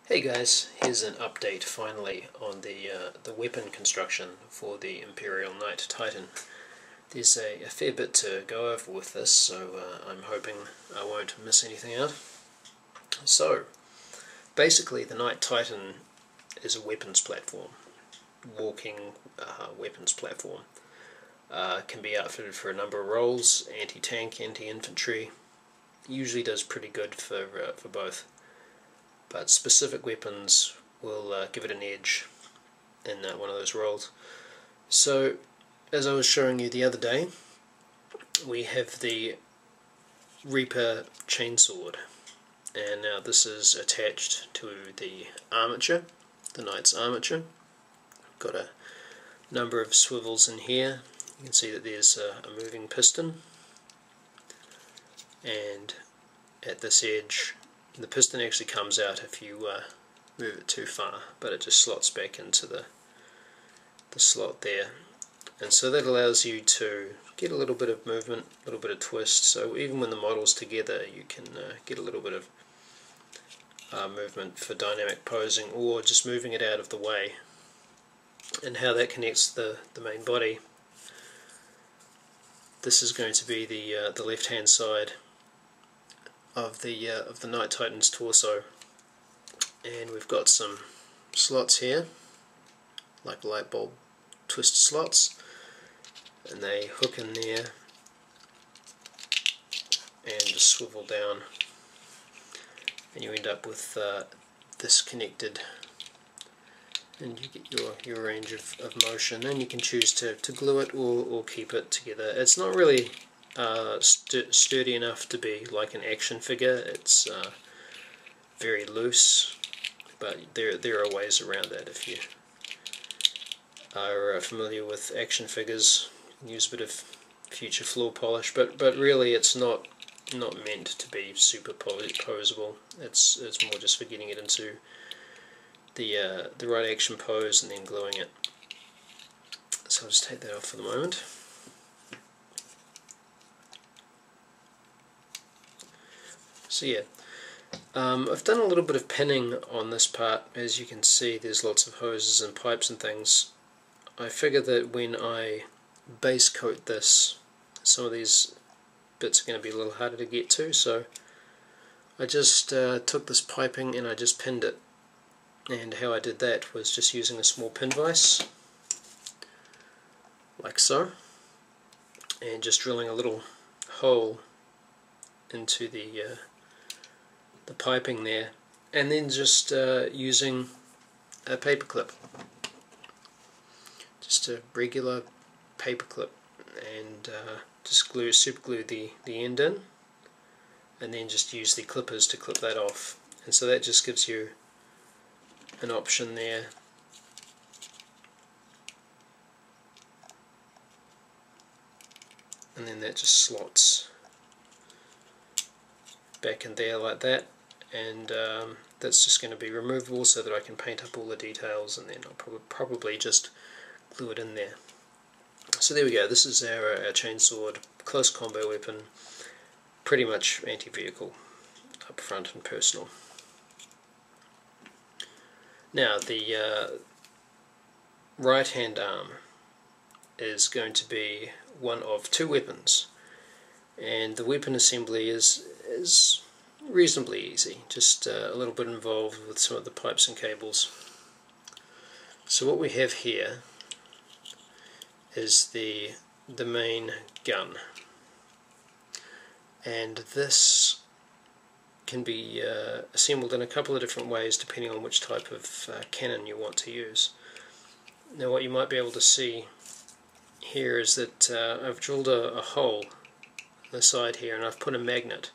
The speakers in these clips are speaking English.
Hey guys, here's an update finally on the weapon construction for the Imperial Knight Titan. There's a fair bit to go over with this, so I'm hoping I won't miss anything out. So, basically the Knight Titan is a weapons platform, walking weapons platform. Can be outfitted for a number of roles: anti-tank, anti-infantry. Usually does pretty good for both. But specific weapons will give it an edge in one of those roles. So, as I was showing you the other day, we have the Reaper chainsword, and now this is attached to the armature, the knight's armature. Got a number of swivels in here. You can see that there's a moving piston, and at this edge the piston actually comes out if you move it too far, but it just slots back into the slot there, and so that allows you to get a little bit of movement, a little bit of twist. So even when the model's together, you can get a little bit of movement for dynamic posing, or just moving it out of the way. And how that connects the main body. This is going to be the left hand side of the Knight Titan's torso, and we've got some slots here, like light bulb twist slots, and they hook in there and just swivel down, and you end up with this connected, and you get your range of motion, and you can choose to glue it or keep it together. It's not really sturdy enough to be like an action figure. It's very loose, but there are ways around that. If you are familiar with action figures, you can use a bit of future floor polish, but really it's not meant to be super posable. It's more just for getting it into the right action pose and then gluing it. So I'll just take that off for the moment. So yeah, I've done a little bit of pinning on this part. As you can see, there's lots of hoses and pipes and things. I figure that when I base coat this, some of these bits are going to be a little harder to get to, so I just took this piping and I just pinned it. And how I did that was just using a small pin vise, like so, and just drilling a little hole into the piping there, and then just using a paper clip, just a regular paper clip, and just super glue the end in, and then just use the clippers to clip that off. And so that just gives you an option there. And then that just slots back in there like that, and that's just going to be removable so that I can paint up all the details, and then I'll probably just glue it in there. So there we go. This is our chainsword, close combo weapon, pretty much anti-vehicle, up front and personal. Now the right hand arm is going to be one of two weapons, and the weapon assembly is reasonably easy, just a little bit involved with some of the pipes and cables. So what we have here is the main gun, and this can be assembled in a couple of different ways depending on which type of cannon you want to use. Now what you might be able to see here is that I've drilled a hole on the side here, and I've put a magnet.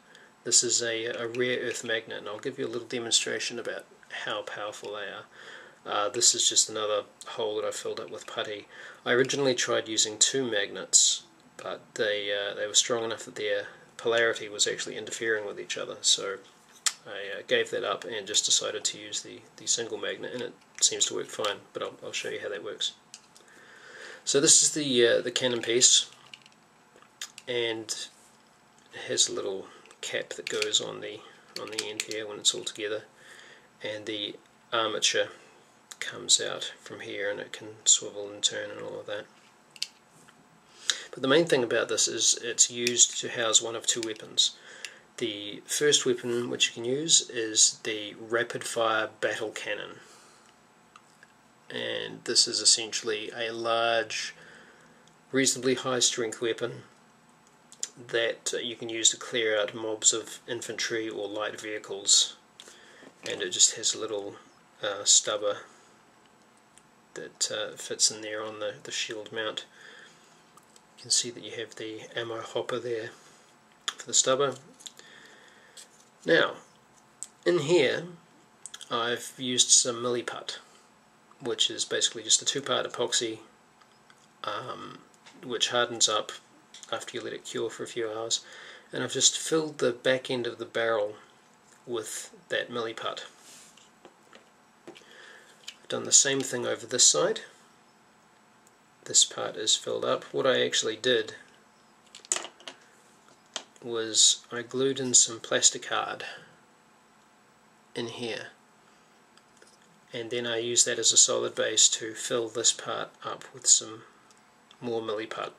This is a rare earth magnet, and I'll give you a little demonstration about how powerful they are. This is just another hole that I filled up with putty. I originally tried using two magnets, but they were strong enough that their polarity was actually interfering with each other, so I gave that up and just decided to use the single magnet, and it seems to work fine, but I'll show you how that works. So this is the cannon piece, and it has a little cap that goes on the end here when it's all together, and the armature comes out from here and it can swivel and turn and all of that. But the main thing about this is it's used to house one of two weapons. The first weapon which you can use is the rapid fire battle cannon, and this is essentially a large, reasonably high strength weapon that you can use to clear out mobs of infantry or light vehicles, and it just has a little stubber that fits in there on the shield mount. You can see that you have the ammo hopper there for the stubber. Now, in here I've used some Milliput, which is basically just a two-part epoxy which hardens up after you let it cure for a few hours, and I've just filled the back end of the barrel with that Milliput. I've done the same thing over this side. This part is filled up. What I actually did was I glued in some plastic hard in here, and then I used that as a solid base to fill this part up with some more Milliput.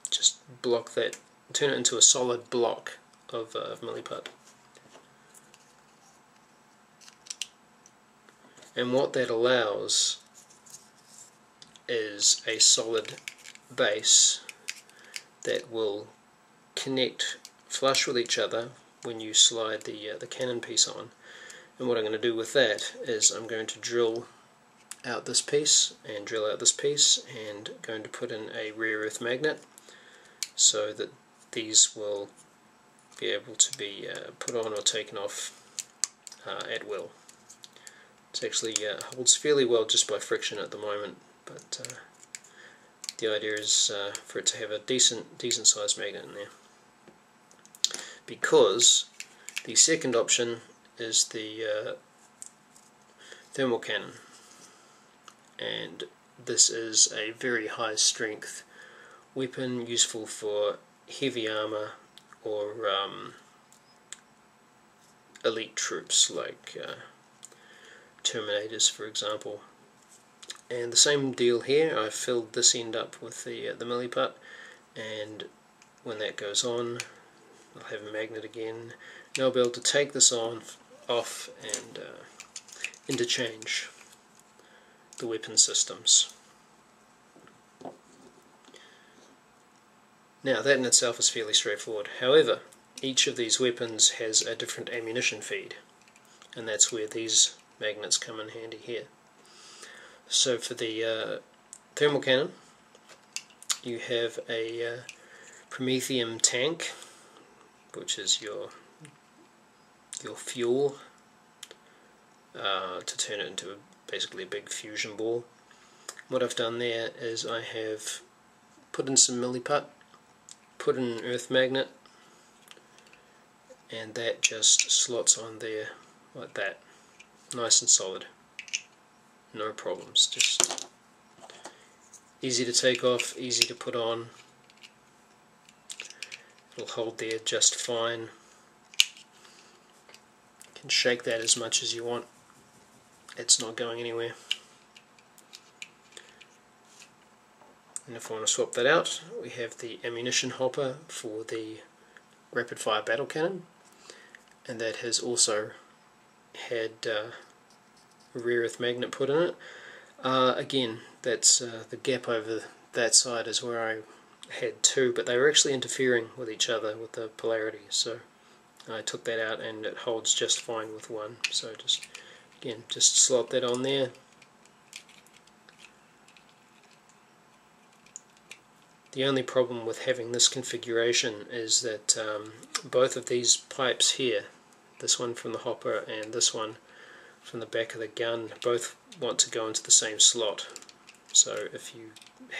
Just block that, turn it into a solid block of Milliput. And what that allows is a solid base that will connect flush with each other when you slide the cannon piece on. And what I'm going to do with that is I'm going to drill out this piece and drill out this piece, and going to put in a rare earth magnet so that these will be able to be put on or taken off at will. It actually holds fairly well just by friction at the moment, but the idea is for it to have a decent sized magnet in there. Because the second option is the thermal cannon, and this is a very high strength weapon useful for heavy armor or elite troops like Terminators, for example. And the same deal here, I've filled this end up with the Milliput, and when that goes on I'll have a magnet again. Now I'll be able to take this off and interchange the weapon systems. Now that in itself is fairly straightforward. However, each of these weapons has a different ammunition feed, and that's where these magnets come in handy here. So for the thermal cannon, you have a promethium tank, which is your fuel to turn it into basically a big fusion ball. What I've done there is I have put in some Milliput, put in an earth magnet, and that just slots on there like that, nice and solid, no problems, just easy to take off, easy to put on. It'll hold there just fine. You can shake that as much as you want, it's not going anywhere. And if I want to swap that out, we have the ammunition hopper for the rapid fire battle cannon, and that has also had a rare earth magnet put in it. Again, that's the gap over that side is where I had two, but they were actually interfering with each other with the polarity, so I took that out and it holds just fine with one. So just slot that on there. The only problem with having this configuration is that both of these pipes here, this one from the hopper and this one from the back of the gun, both want to go into the same slot. So if you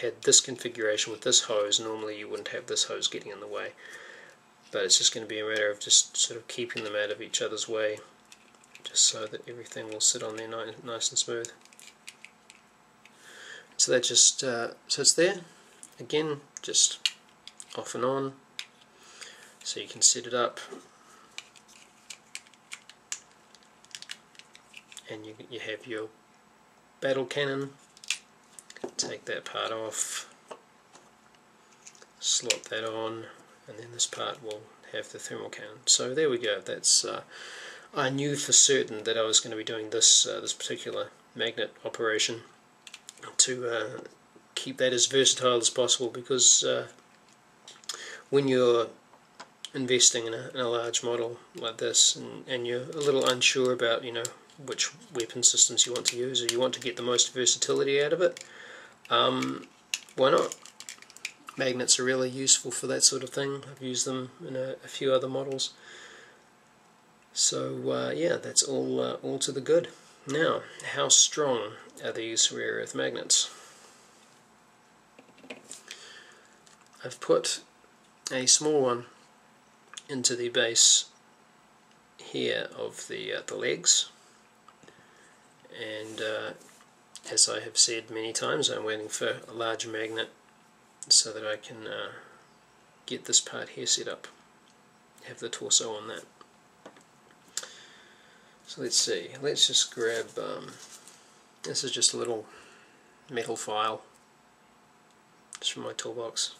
had this configuration with this hose, normally you wouldn't have this hose getting in the way. But it's just going to be a matter of just sort of keeping them out of each other's way, just so that everything will sit on there nice and smooth. So that just sits there. Again, just off and on, so you can set it up and you have your battle cannon. Take that part off, slot that on, and then this part will have the thermal cannon. So there we go. That's I knew for certain that I was going to be doing this this particular magnet operation to keep that as versatile as possible, because when you're investing in a large model like this, and you're a little unsure about, you know, which weapon systems you want to use, or you want to get the most versatility out of it, why not? Magnets are really useful for that sort of thing. I've used them in a few other models. So yeah, that's all to the good. Now, how strong are these rare earth magnets? I've put a small one into the base here of the legs, and as I have said many times, I'm waiting for a larger magnet so that I can get this part here set up, have the torso on that. So let's see, let's just grab, this is just a little metal file, just from my toolbox.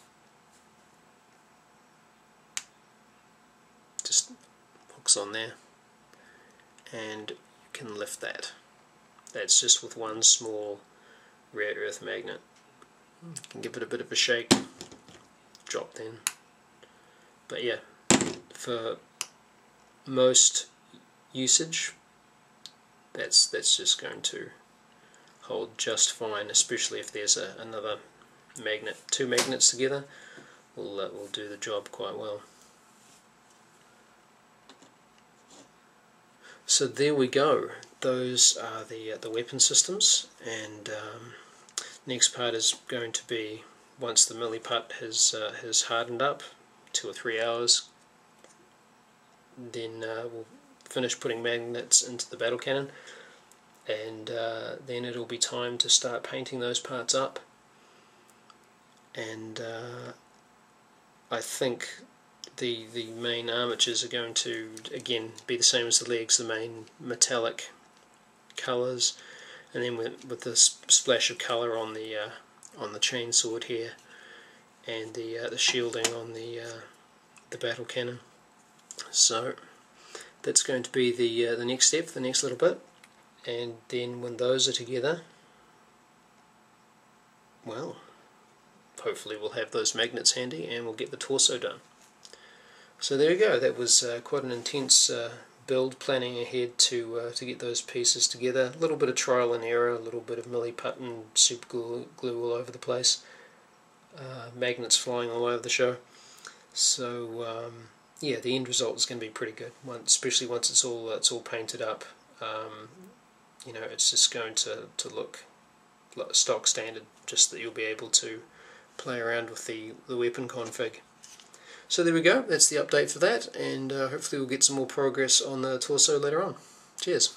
Just hooks on there, and you can lift that. That's just with one small rare earth magnet. You can give it a bit of a shake, drop then. But yeah, for most usage, that's just going to hold just fine, especially if there's another magnet. Two magnets together will do the job quite well. So there we go. Those are the weapon systems, and next part is going to be, once the milliput has hardened up, 2 or 3 hours, then we'll finish putting magnets into the battle cannon, and then it'll be time to start painting those parts up. And I think the main armatures are going to again be the same as the legs, the main metallic colours, and then with this splash of colour on the chainsword here, and the shielding on the battle cannon. So that's going to be the next step, the next little bit, and then when those are together, well, hopefully we'll have those magnets handy and we'll get the torso done. So there you go. That was quite an intense build, planning ahead to get those pieces together. A little bit of trial and error, a little bit of milliput and super glue all over the place, magnets flying all over the show. So yeah, the end result is going to be pretty good, especially once it's all painted up. You know, it's just going to look like stock standard, just that you'll be able to play around with the weapon config. So there we go, that's the update for that, and hopefully we'll get some more progress on the torso later on. Cheers.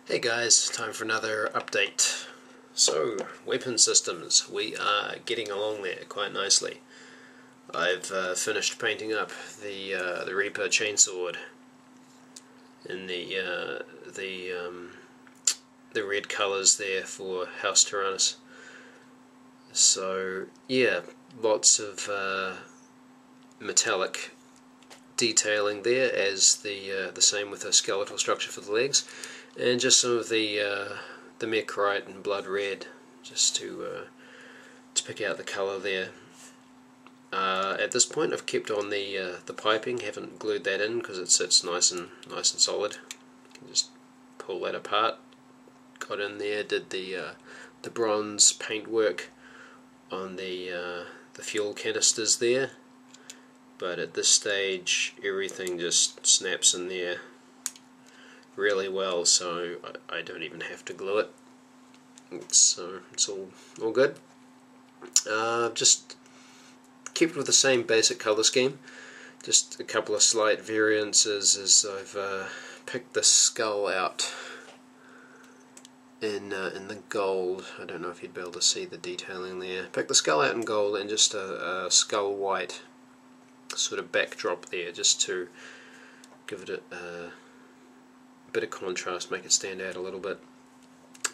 Hey guys, time for another update. So, weapon systems, we are getting along there quite nicely. I've finished painting up the Reaper chainsword in the red colours there for House Tyrannus. So yeah, lots of metallic detailing there, as the same with the skeletal structure for the legs, and just some of the mechrite and blood red, just to pick out the colour there. At this point, I've kept on the piping, haven't glued that in because it sits nice and solid. You can just pull that apart. Got in there, did the bronze paintwork on the fuel canisters there, but at this stage everything just snaps in there really well, so I don't even have to glue it. So it's all good. Just kept with the same basic colour scheme, just a couple of slight variances as I've picked the skull out in the gold. I don't know if you'd be able to see the detailing there. Pick the skull out in gold and just a skull white sort of backdrop there, just to give it a bit of contrast, make it stand out a little bit.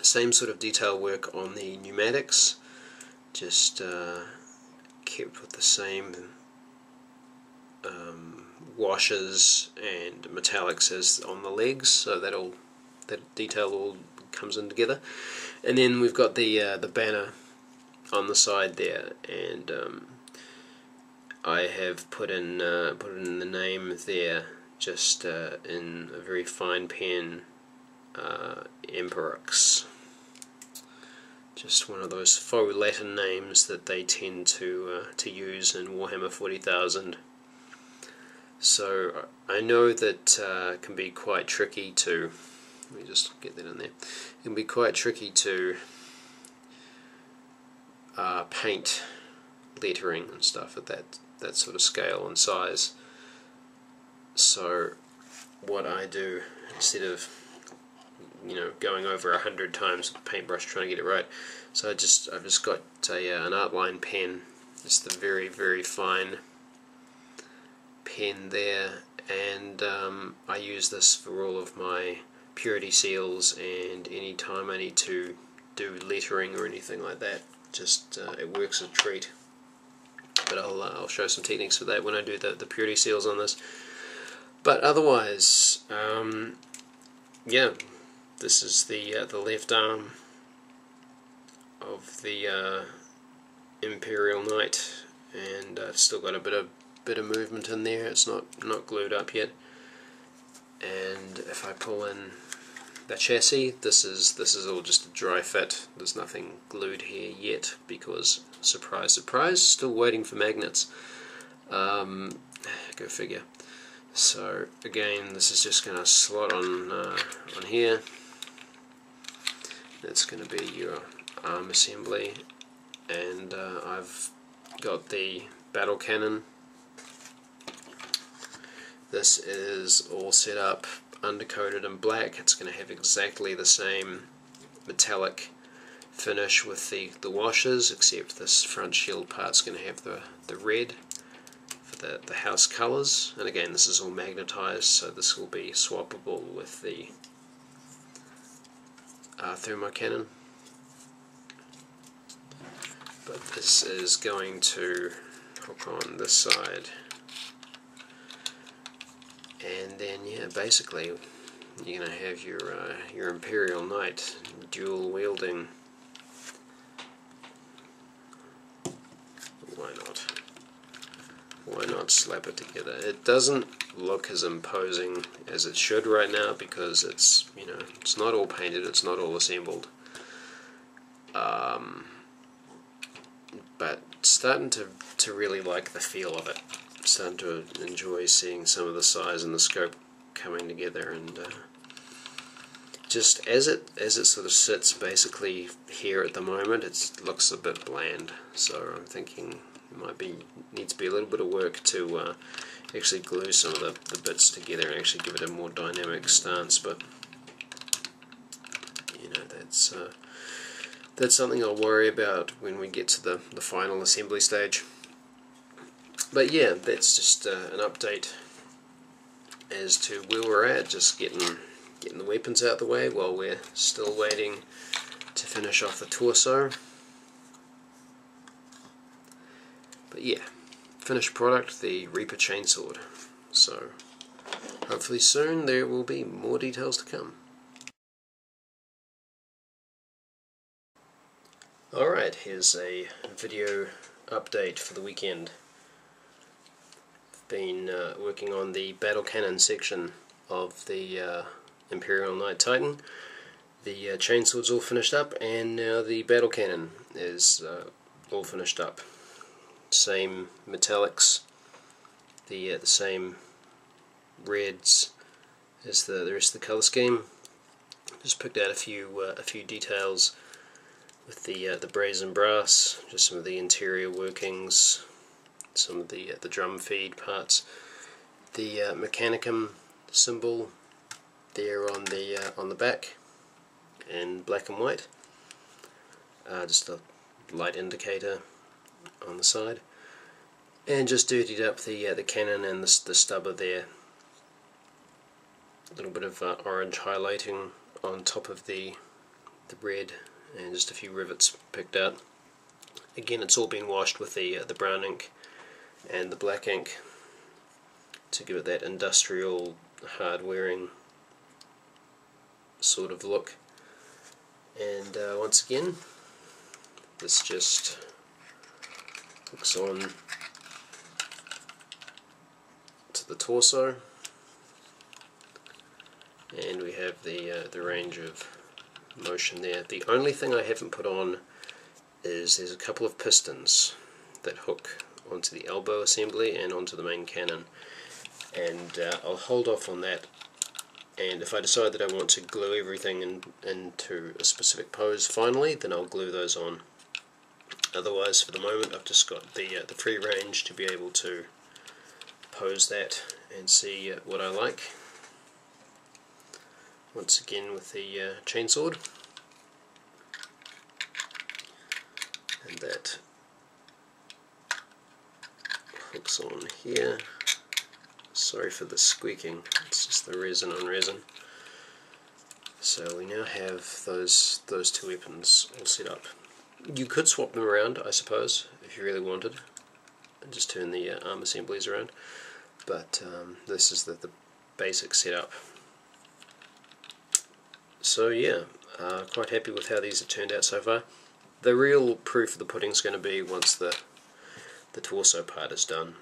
Same sort of detail work on the pneumatics, just kept with the same washers and metallics as on the legs, so that detail all comes in together. And then we've got the banner on the side there, and I have put in the name there, just in a very fine pen, Emperix. Just one of those faux Latin names that they tend to use in Warhammer 40,000. So I know that it can be quite tricky to, let me just get that in there, it can be quite tricky to paint lettering and stuff at that sort of scale and size. So what I do, instead of going over 100 times with the paintbrush trying to get it right, so I've just got an outline pen, just the very, very fine pen there, and I use this for all of my purity seals, and any time I need to do lettering or anything like that, just it works a treat. But I'll show some techniques for that when I do the purity seals on this. But otherwise, yeah, this is the left arm of the Imperial Knight, and I've still got a bit of movement in there. It's not glued up yet. And if I pull in the chassis, this is all just a dry fit. There's nothing glued here yet because, surprise, surprise, still waiting for magnets. Go figure. So again, this is just going to slot on here. That's going to be your arm assembly, and I've got the battle cannon. This is all set up, undercoated in black. It's going to have exactly the same metallic finish with the washers, except this front shield part's going to have the red for the house colours. And again, this is all magnetized, so this will be swappable with the thermo cannon. But this is going to hook on this side. And then, yeah, basically you're going to have your Imperial Knight dual wielding. Why not? Why not slap it together? It doesn't look as imposing as it should right now because it's it's not all painted, it's not all assembled. But starting to really like the feel of it. Starting to enjoy seeing some of the size and the scope coming together, and just as it sort of sits basically here at the moment, it looks a bit bland. So I'm thinking it needs to be a little bit of work to actually glue some of the bits together and actually give it a more dynamic stance. But that's something I'll worry about when we get to the final assembly stage. But yeah, that's just an update as to where we're at, just getting the weapons out the way while we're still waiting to finish off the torso. But yeah, finished product, the Reaper Chainsword. So hopefully soon there will be more details to come. Alright, here's a video update for the weekend. Been working on the battle cannon section of the Imperial Knight Titan. The chainsword's all finished up, and now the battle cannon is all finished up. Same metallics, the same reds as the rest of the colour scheme. Just picked out a few details with the brazen brass, just some of the interior workings, some of the drum feed parts, the Mechanicum symbol there on the back in black and white, just a light indicator on the side, and just dirtied up the cannon and the stubber there A little bit of orange highlighting on top of the red, and just a few rivets picked out. Again, it's all been washed with the brown ink and the black ink to give it that industrial, hard-wearing sort of look. And once again, this just hooks on to the torso, and we have the range of motion there. The only thing I haven't put on is there's a couple of pistons that hook onto the elbow assembly and onto the main cannon, and I'll hold off on that, and if I decide that I want to glue everything into a specific pose finally, then I'll glue those on. Otherwise, for the moment, I've just got the free range to be able to pose that and see what I like. Once again with the chainsword, and that hooks on here. Sorry for the squeaking, it's just the resin on resin. So we now have those two weapons all set up. You could swap them around, I suppose, if you really wanted, and just turn the arm assemblies around, but this is the basic setup. So yeah, quite happy with how these have turned out so far. The real proof of the pudding is going to be once the torso part is done.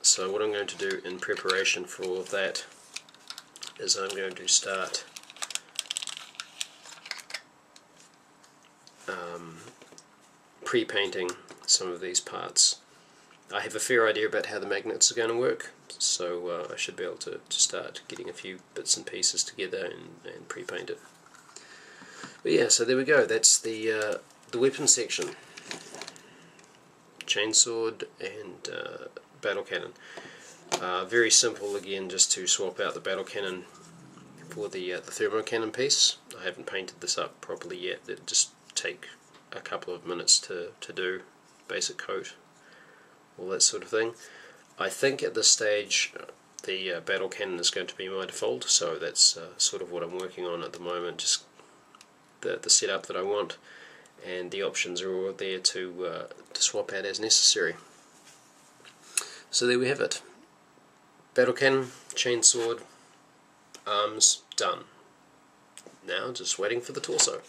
So what I'm going to do in preparation for all of that is I'm going to start pre-painting some of these parts. I have a fair idea about how the magnets are going to work, so I should be able to start getting a few bits and pieces together and pre-paint it. But yeah, so there we go, that's the weapon section. Chainsword and battle cannon. Very simple again, just to swap out the battle cannon for the thermo cannon piece. I haven't painted this up properly yet, it'll just take a couple of minutes to do, basic coat, all that sort of thing. I think at this stage the battle cannon is going to be my default, so that's sort of what I'm working on at the moment, just the setup that I want, and the options are all there to swap out as necessary. So there we have it. Battle cannon, chainsword, arms, done. Now just waiting for the torso.